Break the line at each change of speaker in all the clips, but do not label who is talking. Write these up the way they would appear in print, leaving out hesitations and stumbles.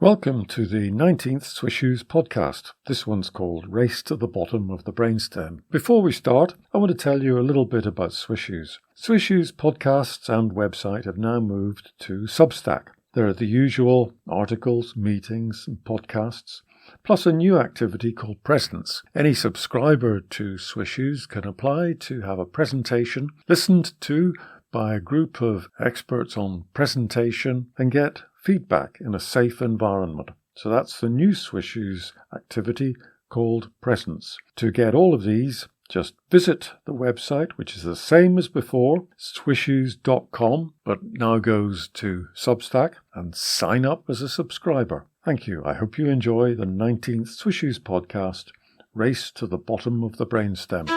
Welcome to the 19th SWISSUES podcast. This one's called Race to the Bottom of the Brainstem. Before we start, I want to tell you a little bit about SWISSUES. SWISSUES podcasts and website have now moved to Substack. There are the usual articles, meetings and podcasts, plus a new activity called Presence. Any subscriber to SWISSUES can apply to have a presentation listened to by a group of experts on presentation and get feedback in a safe environment. So that's the new SWISSUES activity called Presence. To get all of these, just visit the website, which is the same as before, swissues.com, but now goes to Substack, and sign up as a subscriber. Thank you. I hope you enjoy the 19th SWISSUES podcast, Race to the Bottom of the Brainstem.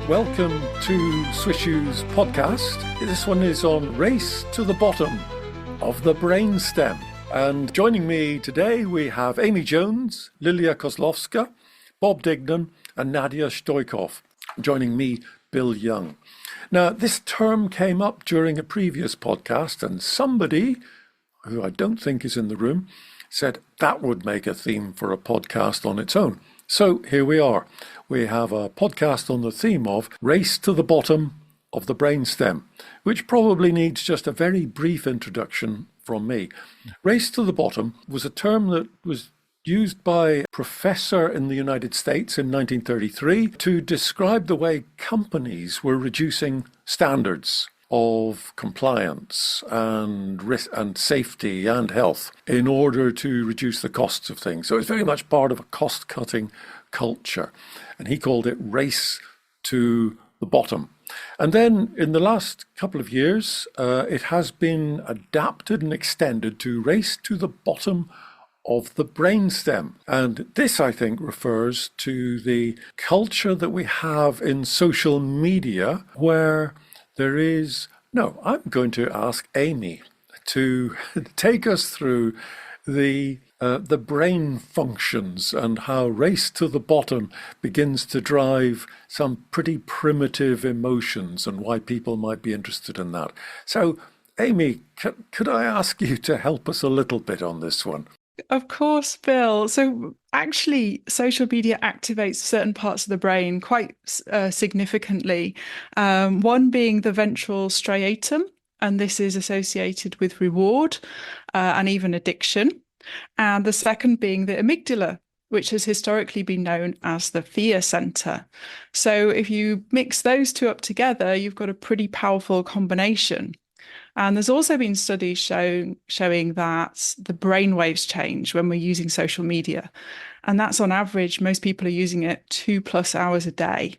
Welcome to SWISSUES podcast. This one is on Race to the Bottom of the Brainstem. And joining me today we have Amy Jones, Lilia Kozlowska, Bob Dignan and Nadia Stoikov. Joining me, Bill Young. Now, this term came up during a previous podcast and somebody, who I don't think is in the room, said that would make a theme for a podcast on its own. So here we are. We have a podcast on the theme of Race to the Bottom of the Brainstem, which probably needs just a very brief introduction from me. Race to the Bottom was a term that was used by a professor in the United States in 1933 to describe the way companies were reducing standards of compliance and risk and safety and health in order to reduce the costs of things. So it's very much part of a cost-cutting culture. And he called it Race to the Bottom. And then in the last couple of years, it has been adapted and extended to Race to the Bottom of the Brainstem. And this, I think, refers to the culture that we have in social media where there is... No, I'm going to ask Amy to take us through the brain functions and how Race to the Bottom begins to drive some pretty primitive emotions and why people might be interested in that. So, Amy, could I ask you to help us a little bit on this one?
Of course, Bill. So actually, social media activates certain parts of the brain quite significantly. One being the ventral striatum, and this is associated with reward and even addiction. And the second being the amygdala, which has historically been known as the fear center. So if you mix those two up together, you've got a pretty powerful combination. And there's also been studies showing that the brain waves change when we're using social media. And that's on average, most people are using it 2+ hours a day.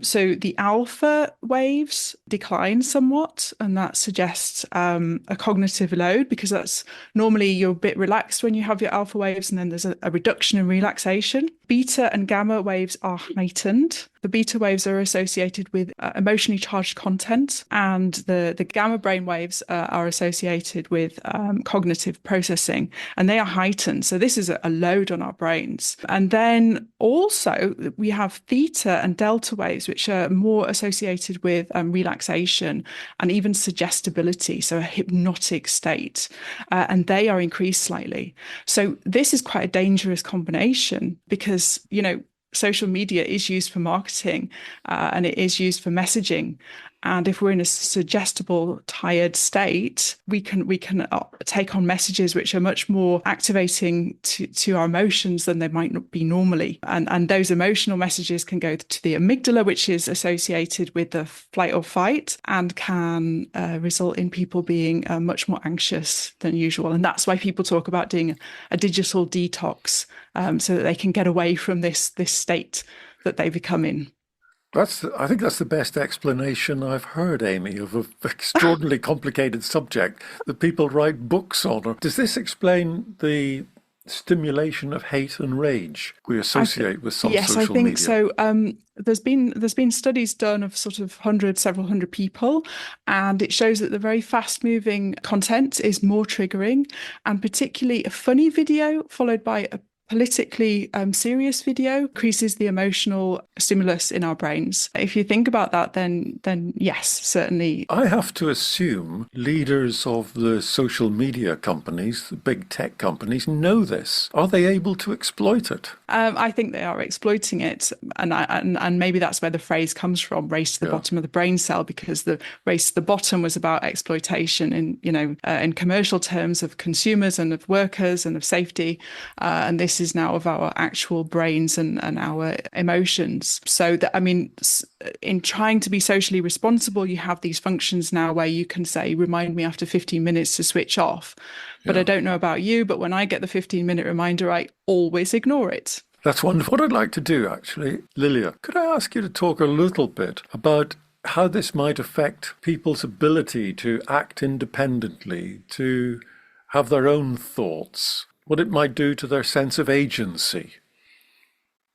So the alpha waves decline somewhat, and that suggests a cognitive load, because that's normally you're a bit relaxed when you have your alpha waves, and then there's a reduction in relaxation. Beta and gamma waves are heightened. The beta waves are associated with emotionally charged content, and the gamma brain waves are associated with cognitive processing, and they are heightened. So this is a load on our brains. And then also we have theta and delta waves, which are more associated with relaxation and even suggestibility, so a hypnotic state, and they are increased slightly. So this is quite a dangerous combination because, social media is used for marketing and it is used for messaging. And if we're in a suggestible, tired state, we can take on messages which are much more activating to our emotions than they might not be normally. And those emotional messages can go to the amygdala, which is associated with the flight or fight, and can result in people being much more anxious than usual. And that's why people talk about doing a digital detox, so that they can get away from this state that they become in.
I think that's the best explanation I've heard, Amy, of an extraordinarily complicated subject that people write books on. Does this explain the stimulation of hate and rage we associate with some social media?
Yes, I think so. There's been studies done of sort of several hundred people, and it shows that the very fast-moving content is more triggering, and particularly a funny video followed by a politically serious video increases the emotional stimulus in our brains. If you think about that, then yes, certainly.
I have to assume leaders of the social media companies, the big tech companies, know this. Are they able to exploit it?
I think they are exploiting it, and maybe that's where the phrase comes from, "race to the bottom of the brain cell," because the race to the bottom was about exploitation in commercial terms of consumers and of workers and of safety, and this is now of our actual brains and our emotions. So that, I mean, in trying to be socially responsible, you have these functions now where you can say, "Remind me after 15 minutes to switch off." But I don't know about you, but when I get the 15-minute reminder, I always ignore it.
That's wonderful. What I'd like to do, actually, Lilia, could I ask you to talk a little bit about how this might affect people's ability to act independently, to have their own thoughts, what it might do to their sense of agency?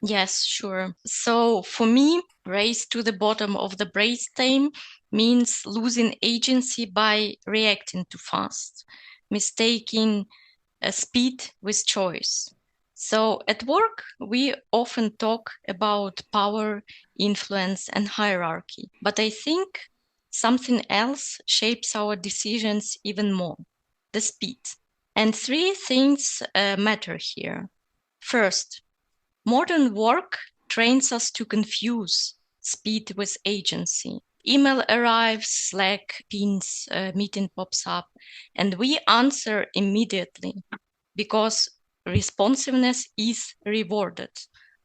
Yes, sure. So for me, race to the bottom of the brainstem means losing agency by reacting too fast, mistaking speed with choice. So at work, we often talk about power, influence, and hierarchy. But I think something else shapes our decisions even more: the speed. And three things matter here. First, modern work trains us to confuse speed with agency. Email arrives, Slack pins, meeting pops up, and we answer immediately because responsiveness is rewarded.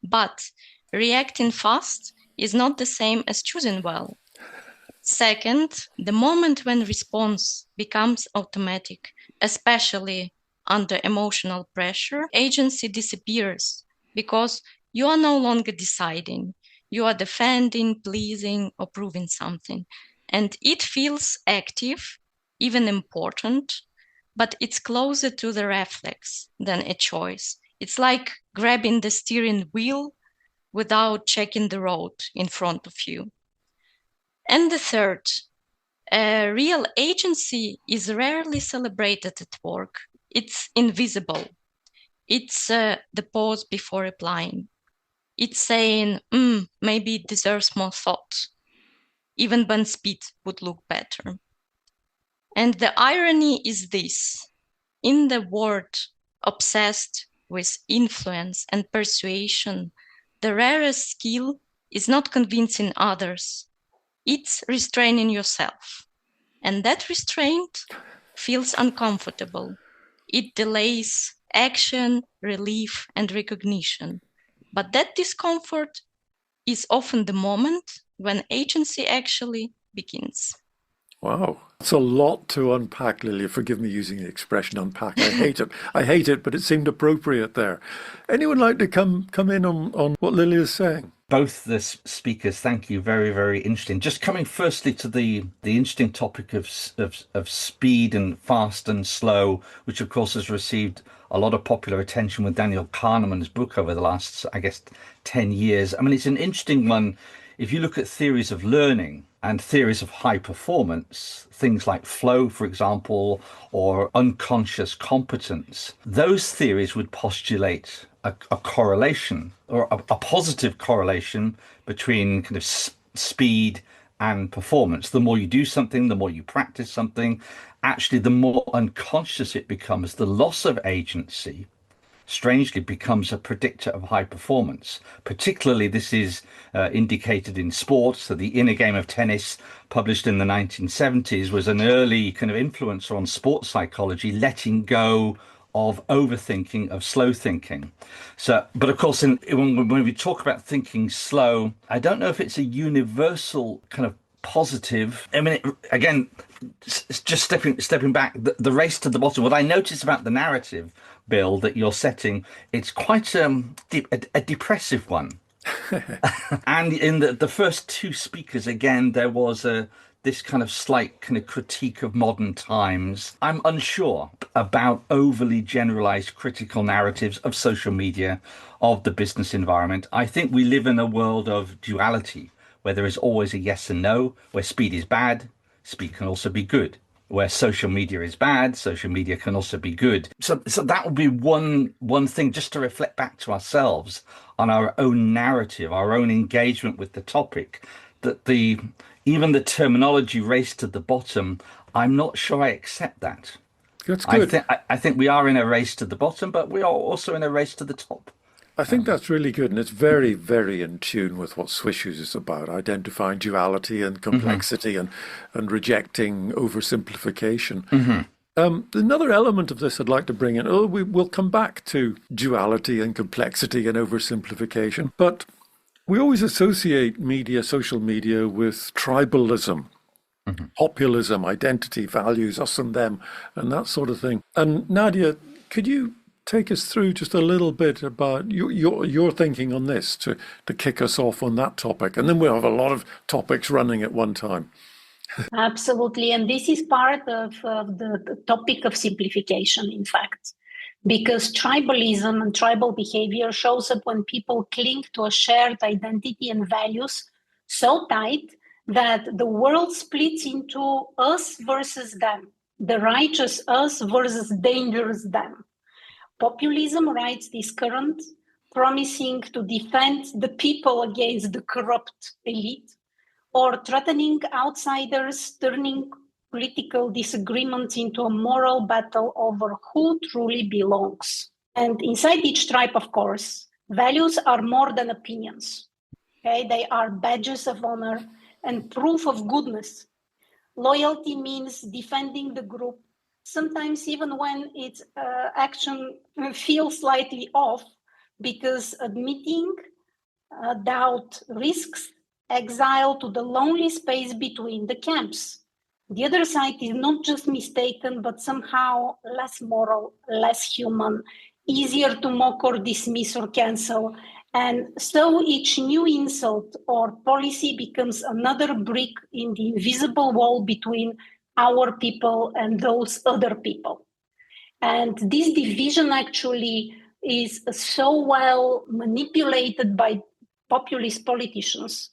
But reacting fast is not the same as choosing well. Second, the moment when response becomes automatic, especially under emotional pressure, agency disappears because you are no longer deciding. You are defending, pleasing, or proving something. And it feels active, even important, but it's closer to the reflex than a choice. It's like grabbing the steering wheel without checking the road in front of you. And the third, real agency is rarely celebrated at work. It's invisible. It's the pause before replying. It's saying, maybe it deserves more thought, even when speed would look better. And the irony is this: in the world obsessed with influence and persuasion, the rarest skill is not convincing others, it's restraining yourself. And that restraint feels uncomfortable. It delays action, relief, and recognition. But that discomfort is often the moment when agency actually begins.
Wow. It's a lot to unpack, Lilia. Forgive me using the expression unpack. I hate it. I hate it, but it seemed appropriate there. Anyone like to come in on what Lilia is saying?
Both the speakers, thank you. Very, very interesting. Just coming firstly to the interesting topic of speed and fast and slow, which of course has received a lot of popular attention with Daniel Kahneman's book over the last, I guess, 10 years. I mean, it's an interesting one. If you look at theories of learning and theories of high performance, things like flow, for example, or unconscious competence, those theories would postulate a correlation, or a positive correlation, between kind of speed and performance. The more you do something, the more you practice something, actually the more unconscious it becomes. The loss of agency strangely becomes a predictor of high performance. Particularly this is indicated in sports. So the Inner Game of Tennis, published in the 1970s, was an early kind of influencer on sports psychology, letting go of overthinking, of slow thinking. So, but of course, when we talk about thinking slow, I don't know if it's a universal kind of positive. I mean, again, just stepping back, the race to the bottom. What I notice about the narrative, Bill, that you're setting, it's quite a depressive one. And in the first two speakers, again, there was this kind of slight kind of critique of modern times. I'm unsure about overly generalized critical narratives of social media, of the business environment. I think we live in a world of duality, where there is always a yes and no, where speed is bad, speed can also be good. where social media is bad, social media can also be good. So that would be one thing, just to reflect back to ourselves on our own narrative, our own engagement with the topic, that even the terminology race to the bottom, I'm not sure I accept that.
That's good.
I think we are in a race to the bottom, but we are also in a race to the top.
I think that's really good, and it's very, very in tune with what SWISSUES is about, identifying duality and complexity and rejecting oversimplification. Another element of this I'd like to bring in, we'll come back to duality and complexity and oversimplification, but we always associate media, social media, with tribalism, populism, identity, values, us and them, and that sort of thing. And Nadia, could you take us through just a little bit about your thinking on this to kick us off on that topic? And then we'll have a lot of topics running at one time.
Absolutely. And this is part of the topic of simplification, in fact, because tribalism and tribal behavior shows up when people cling to a shared identity and values so tight that the world splits into us versus them, the righteous us versus dangerous them. Populism rides this current, promising to defend the people against the corrupt elite, or threatening outsiders, turning political disagreements into a moral battle over who truly belongs. And inside each tribe, of course, values are more than opinions. Okay? They are badges of honor and proof of goodness. Loyalty means defending the group, sometimes even when its action feels slightly off, because admitting doubt risks exile to the lonely space between the camps. The other side is not just mistaken, but somehow less moral, less human, easier to mock or dismiss or cancel. And so each new insult or policy becomes another brick in the invisible wall between our people and those other people. And this division actually is so well manipulated by populist politicians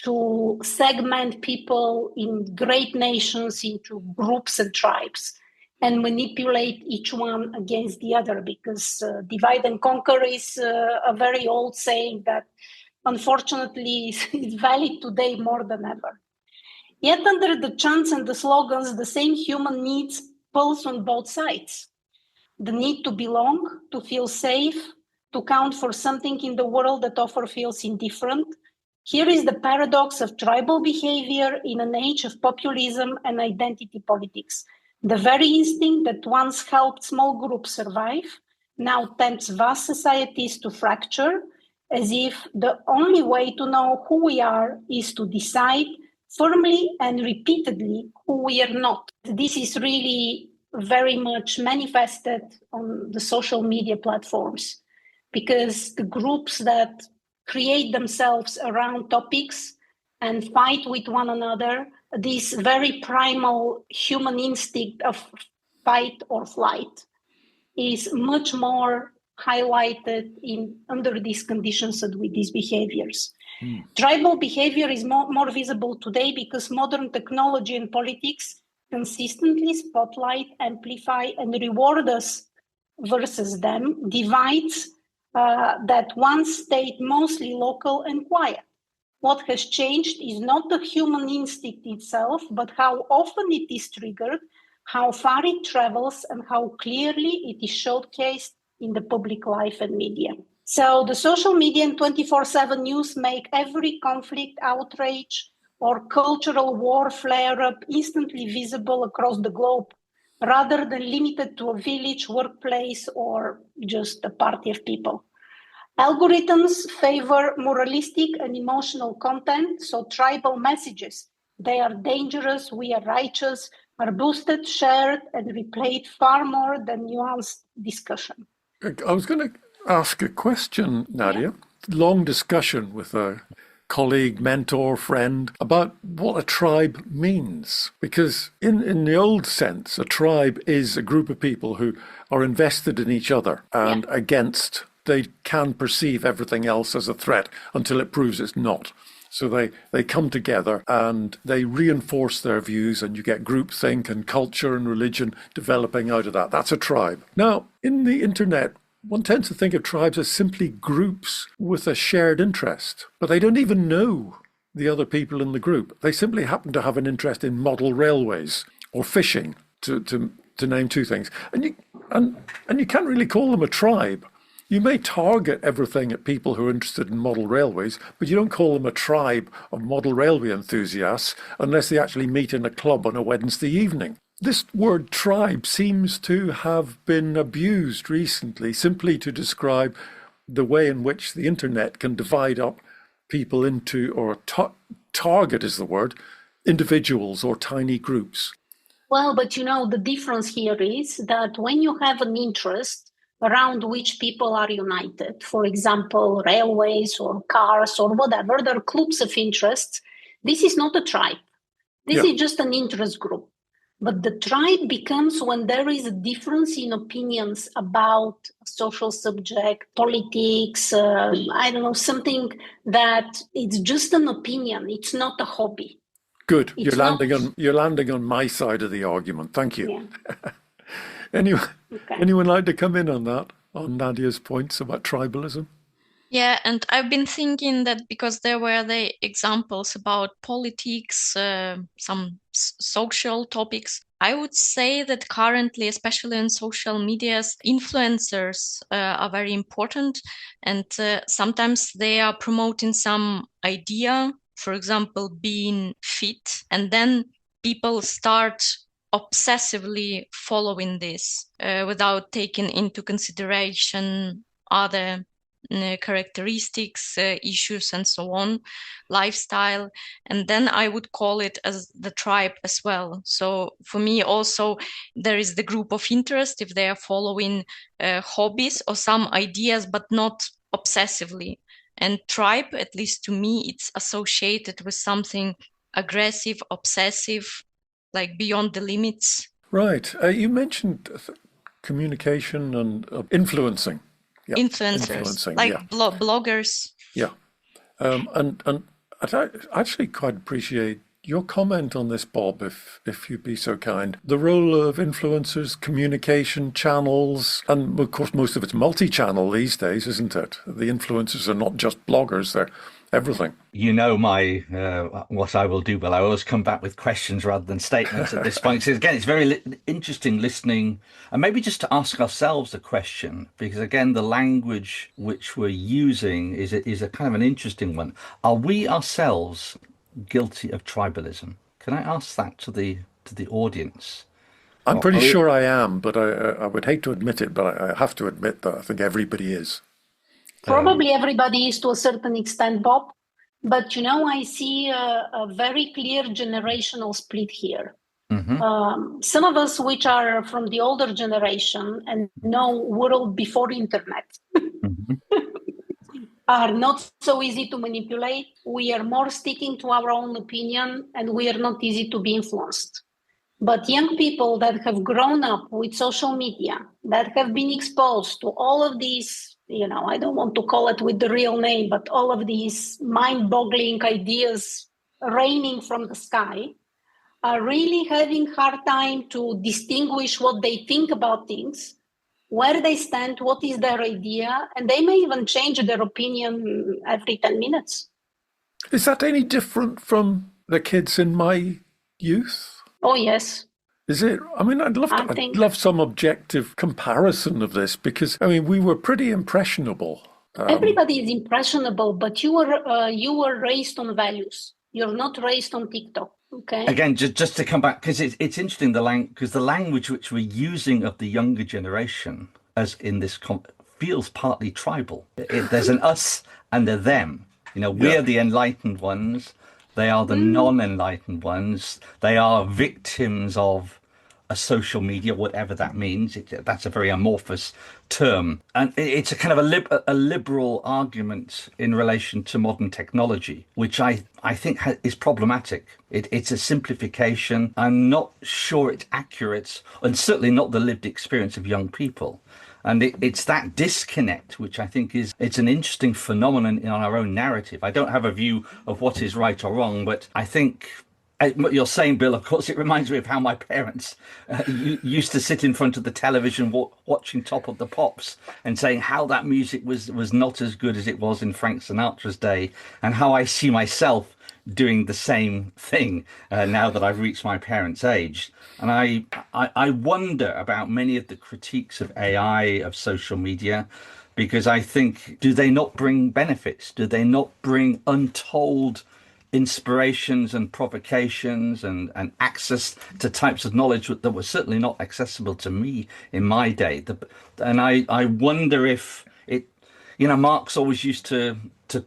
to segment people in great nations into groups and tribes and manipulate each one against the other, because divide and conquer is a very old saying that unfortunately is valid today more than ever. Yet under the chants and the slogans, the same human needs pulse on both sides. The need to belong, to feel safe, to count for something in the world that often feels indifferent. Here is the paradox of tribal behavior in an age of populism and identity politics. The very instinct that once helped small groups survive now tempts vast societies to fracture, as if the only way to know who we are is to decide firmly and repeatedly who we are not. This is really very much manifested on the social media platforms, because the groups that create themselves around topics and fight with one another, this very primal human instinct of fight or flight is much more highlighted under these conditions and with these behaviors. Tribal behavior is more visible today because modern technology and politics consistently spotlight, amplify, and reward us versus them, divides that once stayed mostly local and quiet. What has changed is not the human instinct itself, but how often it is triggered, how far it travels, and how clearly it is showcased in the public life and media. So the social media and 24/7 news make every conflict, outrage, or cultural war flare-up instantly visible across the globe, rather than limited to a village, workplace, or just a party of people. Algorithms favor moralistic and emotional content, so tribal messages, they are dangerous, we are righteous, are boosted, shared, and replayed far more than nuanced discussion.
I was going to ask a question, Nadia. Long discussion with a colleague, mentor, friend about what a tribe means. Because in the old sense, a tribe is a group of people who are invested in each other and against they can perceive everything else as a threat until it proves it's not. So they come together and they reinforce their views, and you get groupthink and culture and religion developing out of that. That's a tribe. Now, in the internet, one tends to think of tribes as simply groups with a shared interest, but they don't even know the other people in the group. They simply happen to have an interest in model railways or fishing, to name two things. And you can't really call them a tribe. You may target everything at people who are interested in model railways, but you don't call them a tribe of model railway enthusiasts unless they actually meet in a club on a Wednesday evening. This word tribe seems to have been abused recently simply to describe the way in which the internet can divide up people into, or target is the word, individuals or tiny groups.
Well, but the difference here is that when you have an interest around which people are united, for example, railways or cars or whatever, there are clubs of interests. This is not a tribe. This is just an interest group. But the tribe becomes when there is a difference in opinions about social subject, politics, something that it's just an opinion. It's not a hobby.
Good. You're landing on my side of the argument. Thank you. Yeah. Anyone like to come in on that, on Nadia's points about tribalism?
Yeah, and I've been thinking that because there were the examples about politics, some social topics, I would say that currently, especially in social medias, influencers are very important, and sometimes they are promoting some idea, for example, being fit, and then people start obsessively following this without taking into consideration other characteristics, issues, and so on, lifestyle. And then I would call it as the tribe as well. So for me also, there is the group of interest if they are following hobbies or some ideas, but not obsessively. And tribe, at least to me, it's associated with something aggressive, obsessive, like beyond the limits.
Right. You mentioned communication and influencing.
Yep. Influencing, like bloggers.
Yeah. And I'd actually quite appreciate your comment on this, Bob, if you'd be so kind. The role of influencers, communication channels, and of course most of it's multi-channel these days, isn't it? The influencers are not just bloggers, they're everything.
My what I will do, Bill. I always come back with questions rather than statements at this point. So again, it's very interesting listening, and maybe just to ask ourselves a question, because again, the language which we're using is a kind of an interesting one. Are we ourselves guilty of tribalism? Can I ask that to the audience?
I'm pretty sure I am, but I would hate to admit it, but I have to admit that I think everybody is.
Probably everybody is to a certain extent, Bob. But, I see a very clear generational split here. Mm-hmm. Some of us, which are from the older generation and know world before internet, mm-hmm. are not so easy to manipulate. We are more sticking to our own opinion, and we are not easy to be influenced. But young people that have grown up with social media, that have been exposed to all of these, I don't want to call it with the real name, but all of these mind-boggling ideas raining from the sky, are really having hard time to distinguish what they think about things, where they stand, what is their idea, and they may even change their opinion every 10 minutes.
Is that any different from the kids in my youth?
Oh, yes.
Is it? I mean, I'd love some objective comparison of this, because, we were pretty impressionable.
Everybody is impressionable, but you were raised on values. You're not raised on TikTok. Okay.
Again, just to come back, because it's interesting, because the language which we're using of the younger generation, as in this feels partly tribal. There's an us and a them. We're the enlightened ones. They are the non-enlightened ones. They are victims of a social media, whatever that means. That's a very amorphous term. And it's a kind of a liberal argument in relation to modern technology, which I think is problematic. It's a simplification. I'm not sure it's accurate, and certainly not the lived experience of young people. And it's that disconnect, which I think it's an interesting phenomenon in our own narrative. I don't have a view of what is right or wrong, but I think what you're saying, Bill, of course, it reminds me of how my parents used to sit in front of the television watching Top of the Pops and saying how that music was not as good as it was in Frank Sinatra's day, and how I see myself doing the same thing now that I've reached my parents' age. And I wonder about many of the critiques of AI, of social media, because I think, do they not bring benefits? Do they not bring untold inspirations and provocations and access to types of knowledge that were certainly not accessible to me in my day? And I wonder if it, Marx always used to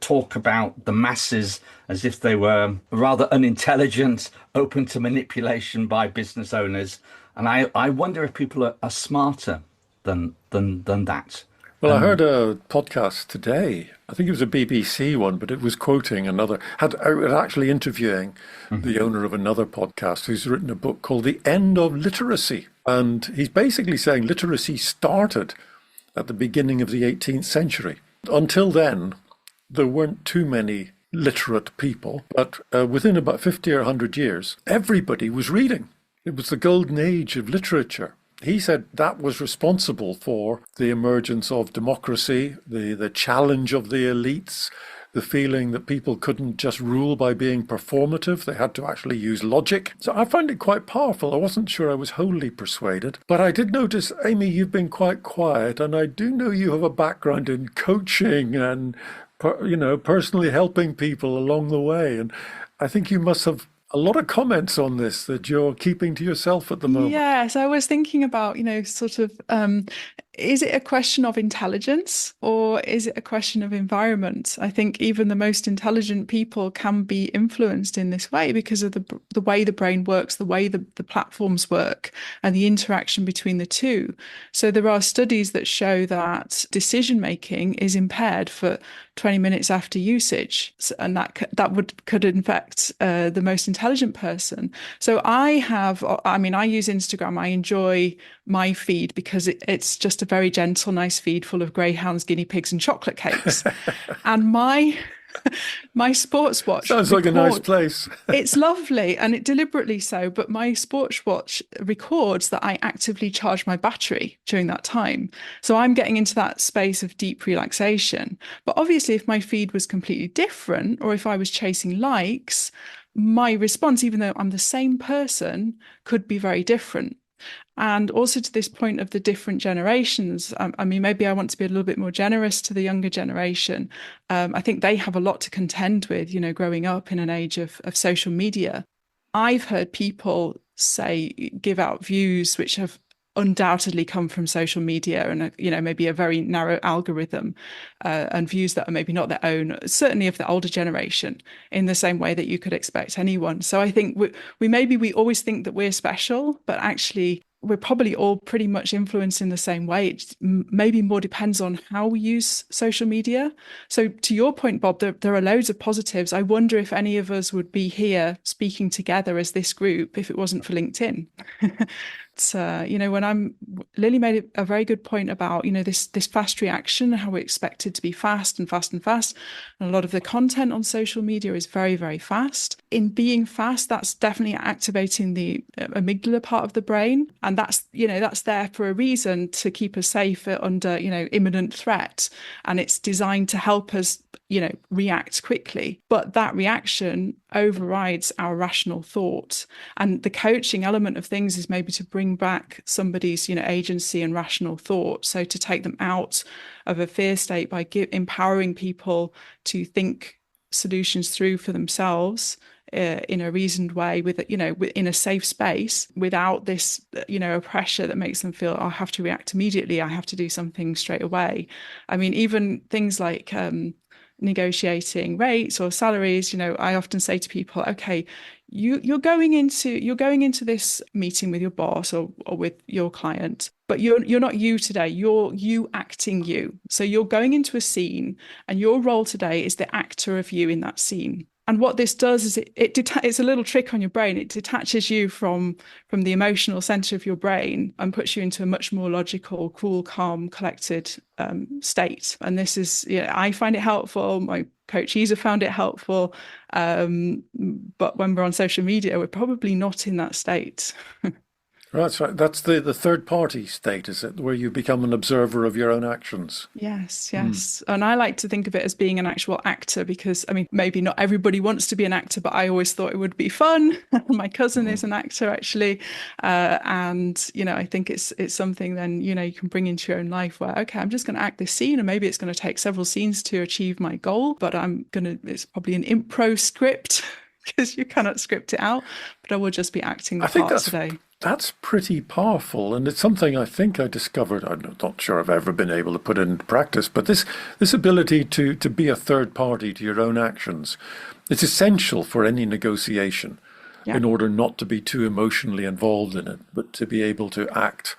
talk about the masses as if they were rather unintelligent, open to manipulation by business owners. And I wonder if people are smarter than that.
Well, I heard a podcast today. I think it was a BBC one, but it was quoting actually interviewing the owner of another podcast who's written a book called The End of Literacy. And he's basically saying literacy started at the beginning of the 18th century. Until then, there weren't too many literate people, but within about 50 or 100 years, everybody was reading. It was the golden age of literature. He said that was responsible for the emergence of democracy, the challenge of the elites, the feeling that people couldn't just rule by being performative. They had to actually use logic. So I found it quite powerful. I wasn't sure I was wholly persuaded. But I did notice, Amy, you've been quite quiet. And I do know you have a background in coaching and, personally helping people along the way. And I think you must have a lot of comments on this that you're keeping to yourself at the moment.
Yes, I was thinking about, is it a question of intelligence or is it a question of environment? I think even the most intelligent people can be influenced in this way because of the way the brain works, the way the platforms work, and the interaction between the two. So there are studies that show that decision making is impaired for 20 minutes after usage, and that could infect the most intelligent person. So I use Instagram. I enjoy my feed because it's just a very gentle, nice feed full of greyhounds, guinea pigs, and chocolate cakes. And my sports watch
sounds like a nice place.
It's lovely, and it deliberately so, but my sports watch records that I actively charge my battery during that time. So I'm getting into that space of deep relaxation. But obviously, if my feed was completely different, or if I was chasing likes, my response, even though I'm the same person, could be very different. And also to this point of the different generations, maybe I want to be a little bit more generous to the younger generation. I think they have a lot to contend with, growing up in an age of social media. I've heard people give out views which have undoubtedly come from social media and, maybe a very narrow algorithm and views that are maybe not their own, certainly of the older generation, in the same way that you could expect anyone. So I think we always think that we're special, but actually we're probably all pretty much influenced in the same way. It maybe more depends on how we use social media. So to your point, Bob, there are loads of positives. I wonder if any of us would be here speaking together as this group if it wasn't for LinkedIn. Lily made a very good point about, this fast reaction, how we expect it to be fast and fast and fast. And a lot of the content on social media is very, very fast. In being fast, that's definitely activating the amygdala part of the brain. And that's there for a reason, to keep us safe under, imminent threat. And it's designed to help us, react quickly. But that reaction overrides our rational thought. And the coaching element of things is maybe to bring back somebody's, agency and rational thought. So to take them out of a fear state by empowering people to think solutions through for themselves in a reasoned way, in a safe space, without this, a pressure that makes them feel, I have to react immediately, I have to do something straight away. Even things like negotiating rates or salaries, I often say to people, okay, you're going into this meeting with your boss or with your client, but you're not you today, you're you acting you. So you're going into a scene and your role today is the actor of you in that scene. And what this does is it's a little trick on your brain. It detaches you from the emotional center of your brain and puts you into a much more logical, cool, calm, collected state. And this is, I find it helpful. My coachees have found it helpful. But when we're on social media, we're probably not in that state.
That's right. That's the third party state, is it, where you become an observer of your own actions?
Yes. And I like to think of it as being an actual actor because, I mean, maybe not everybody wants to be an actor, but I always thought it would be fun. My cousin is an actor, actually. And, I think it's something then, you can bring into your own life where, okay, I'm just going to act this scene and maybe it's going to take several scenes to achieve my goal, but it's probably an impro script because you cannot script it out, but I will just be acting the part today.
That's pretty powerful, and it's something I think I discovered. I'm not sure I've ever been able to put into practice, but this ability to be a third party to your own actions, it's essential for any negotiation in order not to be too emotionally involved in it, but to be able to act.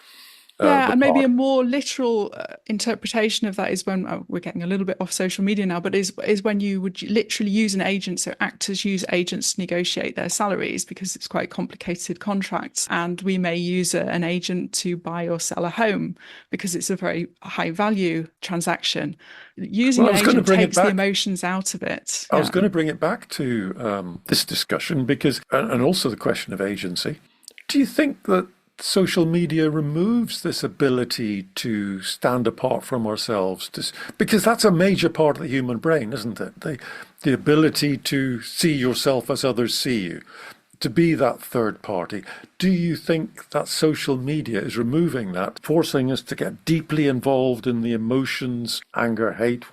And maybe a more literal interpretation of that is when we're getting a little bit off social media now, but is when you would literally use an agent. So actors use agents to negotiate their salaries because it's quite complicated contracts. And we may use an agent to buy or sell a home because it's a very high value transaction. Using an agent takes the emotions out of it.
I was going to bring it back to this discussion because, and also the question of agency. Do you think that social media removes this ability to stand apart from ourselves, because that's a major part of the human brain, isn't it? The ability to see yourself as others see you, to be that third party. Do you think that social media is removing that, forcing us to get deeply involved in the emotions, anger, hate,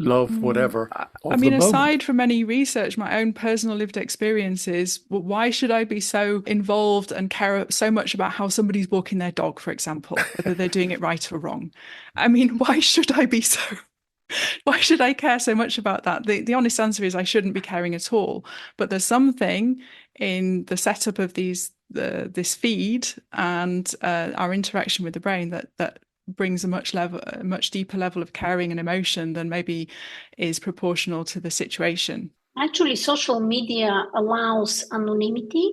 love, whatever?
I mean, aside from any research, my own personal lived experiences, why should I be so involved and care so much about how somebody's walking their dog, for example, whether they're doing it right or wrong? I mean, why should I care so much about that? The honest answer is I shouldn't be caring at all. But there's something in the setup of this feed and our interaction with the brain that brings a much deeper level of caring and emotion than maybe is proportional to the situation.
Actually, social media allows anonymity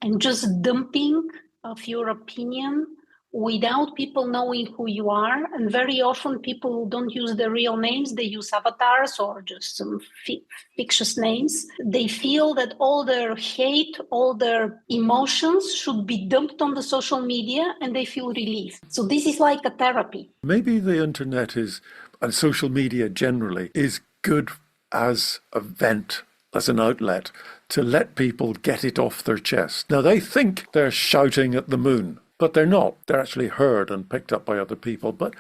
and just dumping of your opinion without people knowing who you are. And very often people don't use their real names, they use avatars or just some fictitious names. They feel that all their hate, all their emotions should be dumped on the social media and they feel relief. So this is like a therapy.
Maybe the internet and social media generally is good as a vent, as an outlet to let people get it off their chest. Now they think they're shouting at the moon, but they're not. They're actually heard and picked up by other people. But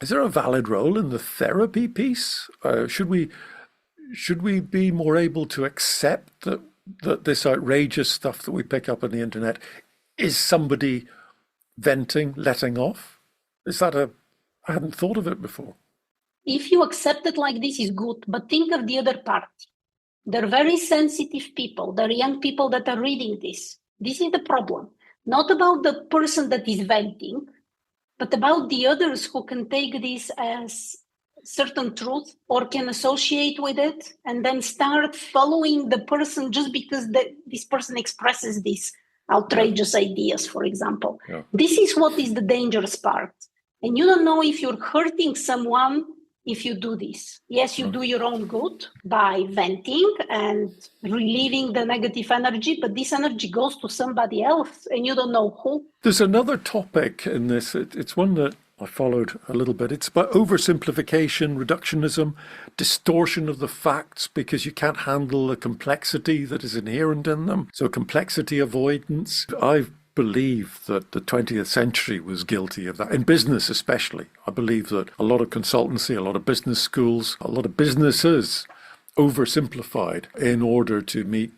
is there a valid role in the therapy piece? Should we be more able to accept that this outrageous stuff that we pick up on the internet is somebody venting, letting off? I hadn't thought of it before.
If you accept it like this is good, but think of the other part. They're very sensitive people. They're young people that are reading this. This is the problem. Not about the person that is venting, but about the others who can take this as certain truth or can associate with it and then start following the person just because this person expresses these outrageous ideas, for example. Yeah. This is what is the dangerous part. And you don't know if you're hurting someone if you do this. Yes, you do your own good by venting and relieving the negative energy, but this energy goes to somebody else and you don't know who.
There's another topic in this. It's one that I followed a little bit. It's about oversimplification, reductionism, distortion of the facts because you can't handle the complexity that is inherent in them. So complexity avoidance. I believe that the 20th century was guilty of that, in business especially. I believe that a lot of consultancy, a lot of business schools, a lot of businesses oversimplified in order to meet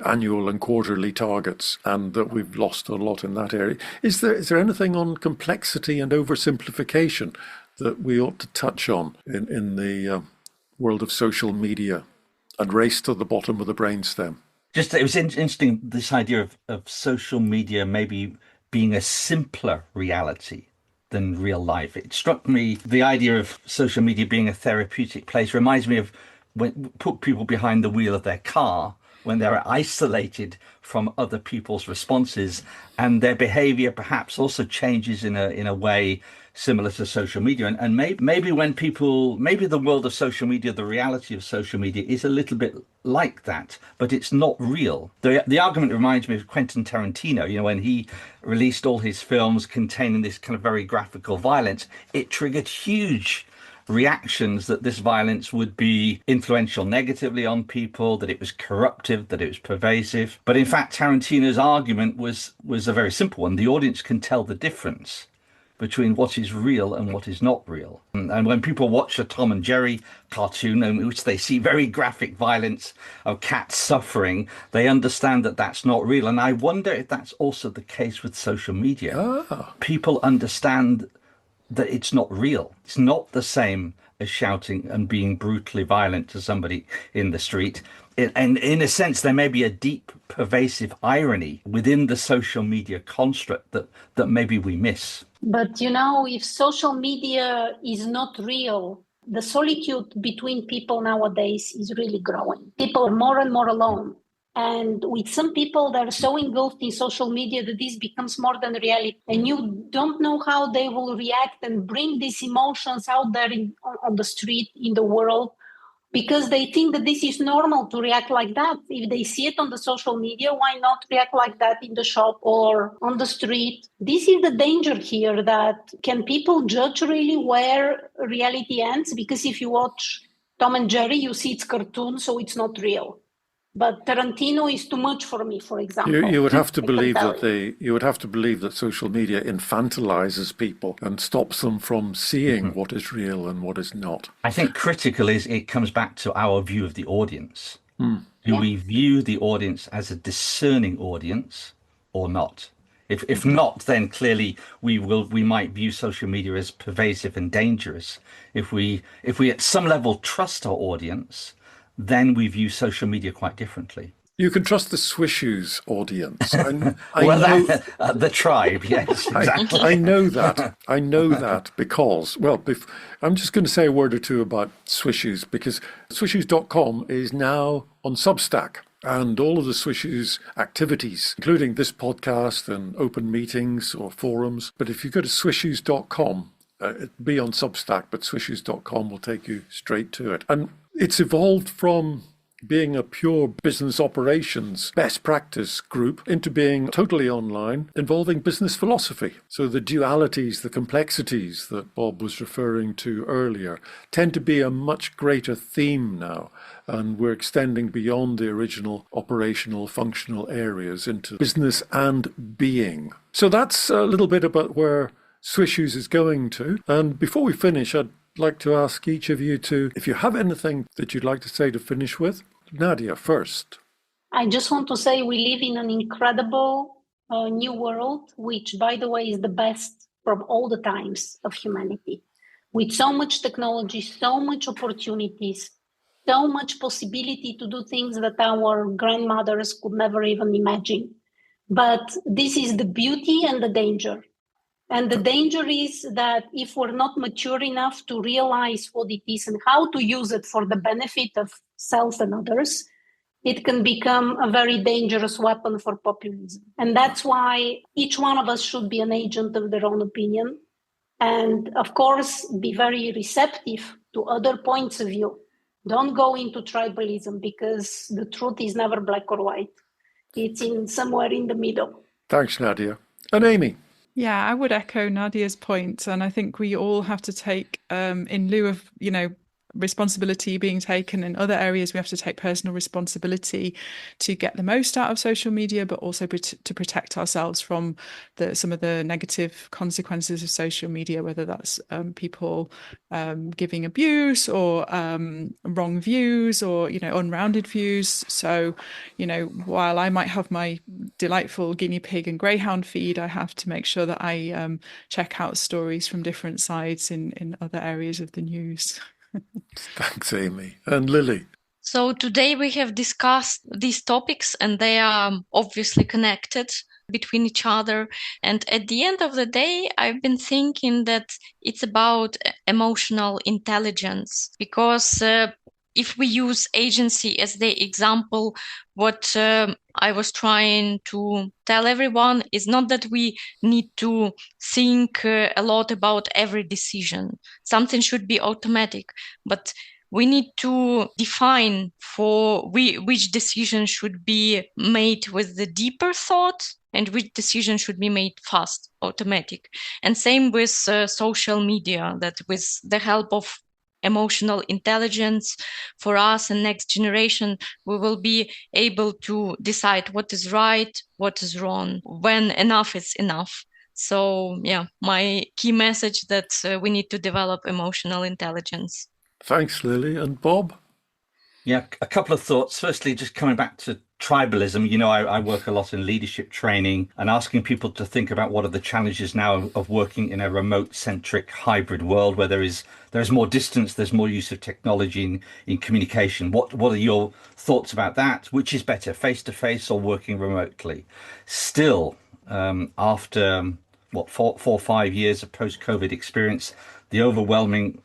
annual and quarterly targets, and that we've lost a lot in that area. Is there anything on complexity and oversimplification that we ought to touch on in the world of social media and race to the bottom of the brainstem?
It was interesting, this idea of social media maybe being a simpler reality than real life. It struck me, the idea of social media being a therapeutic place reminds me of put people behind the wheel of their car when they're isolated from other people's responses, and their behavior perhaps also changes in a way similar to social media. And maybe maybe the world of social media, the reality of social media is a little bit like that, but it's not real. The argument reminds me of Quentin Tarantino, when he released all his films containing this kind of very graphical violence, it triggered huge reactions that this violence would be influential negatively on people, that it was corruptive, that it was pervasive. But in fact, Tarantino's argument was a very simple one. The audience can tell the difference between what is real and what is not real. And when people watch a Tom and Jerry cartoon in which they see very graphic violence of cats suffering, they understand that that's not real. And I wonder if that's also the case with social media. People understand that it's not real. It's not the same as shouting and being brutally violent to somebody in the street. And in a sense, there may be a deep, pervasive irony within the social media construct that maybe we miss.
But, if social media is not real, the solitude between people nowadays is really growing. People are more and more alone. And with some people that are so engulfed in social media that this becomes more than reality. And you don't know how they will react and bring these emotions out there on the street, in the world, because they think that this is normal to react like that. If they see it on the social media, why not react like that in the shop or on the street? This is the danger here, that can people judge really where reality ends? Because if you watch Tom and Jerry, you see it's cartoon, so it's not real. But Tarantino is too much for me, for example.
You would have to believe that social media infantilizes people and stops them from seeing what is real and what is not.
I think critical is it comes back to our view of the audience. Do we view the audience as a discerning audience or not? If not, then clearly we might view social media as pervasive and dangerous. If we at some level trust our audience, then we view social media quite differently.
You can trust the SWISSUES audience.
The tribe, yes, exactly.
I know that. I know that because, I'm just going to say a word or two about SWISSUES, because SWISSUES.com is now on Substack. And all of the SWISSUES activities, including this podcast and open meetings or forums. But if you go to SWISSUES.com, it'll be on Substack, but SWISSUES.com will take you straight to it. And it's evolved from being a pure business operations best practice group into being totally online, involving business philosophy. So the dualities, the complexities that Bob was referring to earlier tend to be a much greater theme now. And we're extending beyond the original operational, functional areas into business and being. So that's a little bit about where SWISSUES is going to. And before we finish, I'd like to ask each of you if you have anything that you'd like to say to finish with. Nadia, first.
I just want to say we live in an incredible new world, which, by the way, is the best from all the times of humanity. With so much technology, so much opportunities, so much possibility to do things that our grandmothers could never even imagine. But this is the beauty and the danger. And the danger is that if we're not mature enough to realize what it is and how to use it for the benefit of self and others, it can become a very dangerous weapon for populism. And that's why each one of us should be an agent of their own opinion. And of course, be very receptive to other points of view. Don't go into tribalism, because the truth is never black or white. It's somewhere in the middle.
Thanks, Nadia. And Amy?
Yeah, I would echo Nadia's point. And I think we all have to take, in lieu of, responsibility being taken in other areas, we have to take personal responsibility to get the most out of social media, but also to protect ourselves from some of the negative consequences of social media, whether that's people giving abuse or wrong views or unrounded views. So while I might have my delightful guinea pig and greyhound feed, I have to make sure that I check out stories from different sides in other areas of the news.
Thanks, Amy. And Lily?
So today we have discussed these topics, and they are obviously connected between each other. And at the end of the day, I've been thinking that it's about emotional intelligence, because if we use agency as the example, what I was trying to tell everyone is not that we need to think a lot about every decision. Something should be automatic, but we need to define for which decision should be made with the deeper thought and which decision should be made fast, automatic. And same with social media, that with the help of emotional intelligence for us and next generation, we will be able to decide what is right, what is wrong, when enough is enough. So yeah, my key message that we need to develop emotional intelligence.
Thanks, Lily. And Bob?
Yeah, a couple of thoughts. Firstly, just coming back to tribalism, you know, I work a lot in leadership training and asking people to think about what are the challenges now of working in a remote-centric hybrid world where there is more distance, there's more use of technology in communication. What are your thoughts about that? Which is better, face-to-face or working remotely? Still, after, 4 or 5 years of post-COVID experience, the overwhelming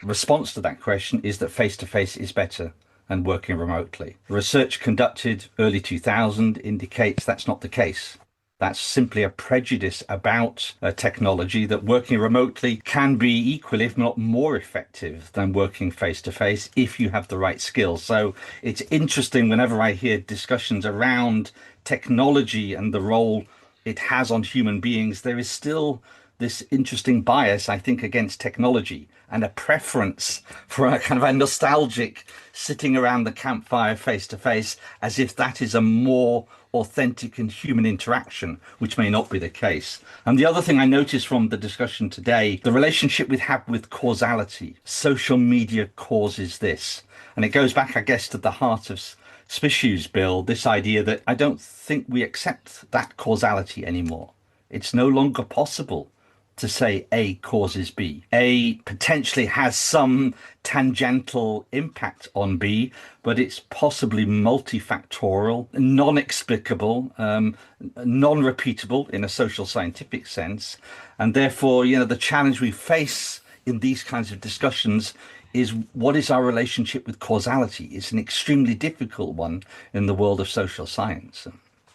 response to that question is that face-to-face is better than working remotely. Research conducted early 2000 indicates that's not the case. That's simply a prejudice about technology, that working remotely can be equal, if not more effective than working face-to-face if you have the right skills. So it's interesting whenever I hear discussions around technology and the role it has on human beings, there is still this interesting bias, I think, against technology and a preference for a kind of a nostalgic sitting around the campfire face to face, as if that is a more authentic and human interaction, which may not be the case. And the other thing I noticed from the discussion today, the relationship we have with causality. Social media causes this. And it goes back, I guess, to the heart of SWISSUES, Bill, this idea that I don't think we accept that causality anymore. It's no longer possible to say A causes B. A potentially has some tangential impact on B, but it's possibly multifactorial, non-explicable, non-repeatable in a social scientific sense. And therefore, you know, the challenge we face in these kinds of discussions is what is our relationship with causality? It's an extremely difficult one in the world of social science.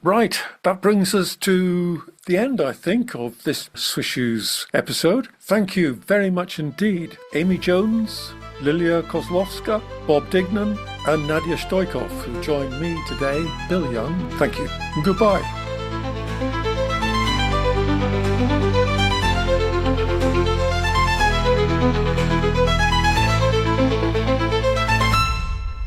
Right, that brings us to the end, I think, of this SWISSUES episode. Thank you very much indeed, Amy Jones, Lilia Kozlowska, Bob Dignan, and Nadia Stoikov, who joined me today. Bill Young, thank you, and goodbye.